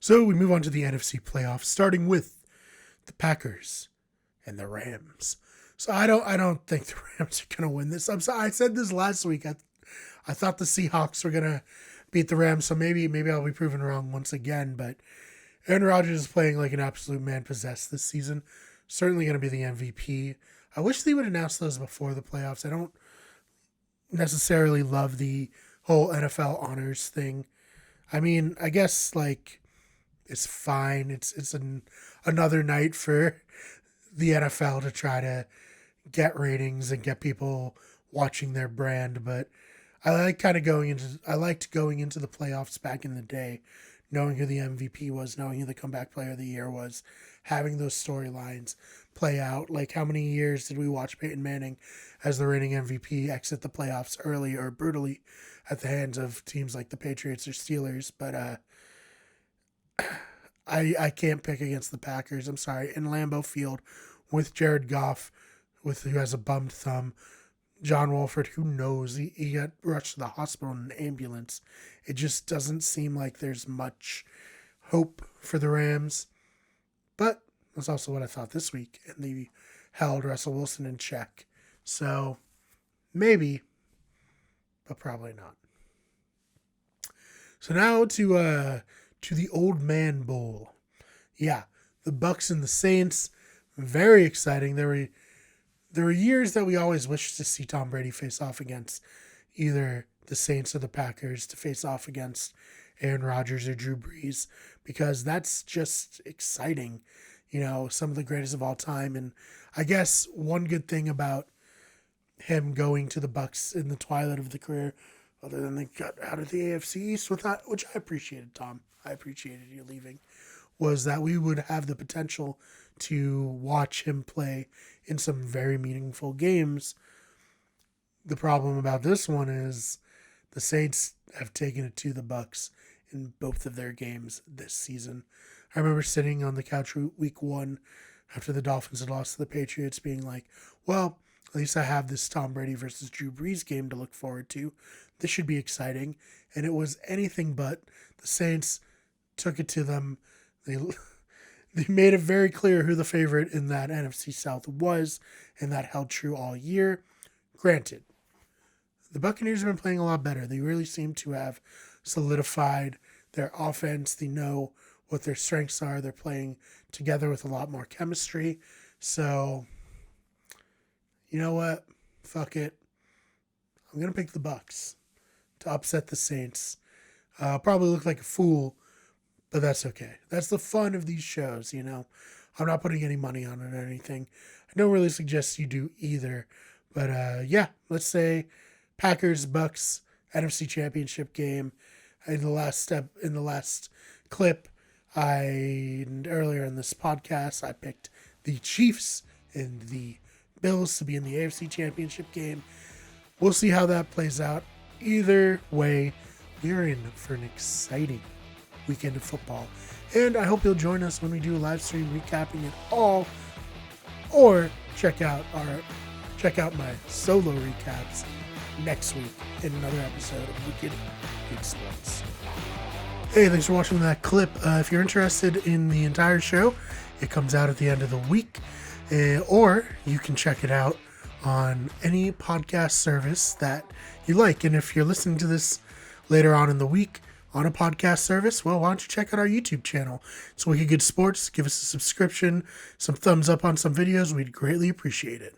So we move on to the NFC playoffs, starting with the Packers and the Rams. So I don't think the Rams are going to win this. I said this last week. I thought the Seahawks were going to beat the Rams, so maybe I'll be proven wrong once again. But Aaron Rodgers is playing like an absolute man possessed this season. Certainly going to be the MVP. I wish they would announce those before the playoffs. I don't necessarily love the whole NFL honors thing. I mean, I guess like it's fine. It's another night for the NFL to try to get ratings and get people watching their brand, but I liked going into the playoffs back in the day, knowing who the MVP was, knowing who the comeback player of the year was, having those storylines play out. Like, how many years did we watch Peyton Manning as the reigning MVP exit the playoffs early or brutally at the hands of teams like the Patriots or Steelers? But I can't pick against the Packers. I'm sorry. In Lambeau Field with Jared Goff, who has a bummed thumb, John Wolford, who knows? He got rushed to the hospital in an ambulance. It just doesn't seem like there's much hope for the Rams. But that's also what I thought this week, and they held Russell Wilson in check. So maybe, but probably not. So now to the Old Man Bowl. Yeah, the Bucs and the Saints. Very exciting. There were years that we always wished to see Tom Brady face off against either the Saints or the Packers, to face off against Aaron Rodgers or Drew Brees, because that's just exciting. You know, some of the greatest of all time. And I guess one good thing about him going to the Bucs in the twilight of the career, other than they got out of the AFC East with that, which I appreciated, Tom. I appreciated you leaving, was that we would have the potential to watch him play in some very meaningful games. The problem about this one is the Saints have taken it to the Bucs in both of their games this season. I remember sitting on the couch week one after the Dolphins had lost to the Patriots being like, well, at least I have this Tom Brady versus Drew Brees game to look forward to. This should be exciting. And it was anything but. The Saints took it to them. They made it very clear who the favorite in that NFC South was, and that held true all year. Granted, the Buccaneers have been playing a lot better. They really seem to have solidified their offense. They know what their strengths are. They're playing together with a lot more chemistry. So, you know what? Fuck it. I'm going to pick the Bucs to upset the Saints. Probably look like a fool, but that's okay. That's the fun of these shows, you know. I'm not putting any money on it or anything. I don't really suggest you do either. But yeah, let's say Packers, Bucs, NFC Championship game. In the last clip, and earlier in this podcast, I picked the Chiefs and the Bills to be in the AFC Championship game. We'll see how that plays out. Either way, we're in for an exciting weekend of football. And I hope you'll join us when we do a live stream recapping it all. Or check out my solo recaps next week in another episode of Wicked Good Sports. Hey, thanks for watching that clip. If you're interested in the entire show, it comes out at the end of the week. Or you can check it out on any podcast service that you like. And if you're listening to this later on in the week on a podcast service, well, why don't you check out our YouTube channel? It's Wicked Good Sports. Give us a subscription, some thumbs up on some videos. We'd greatly appreciate it.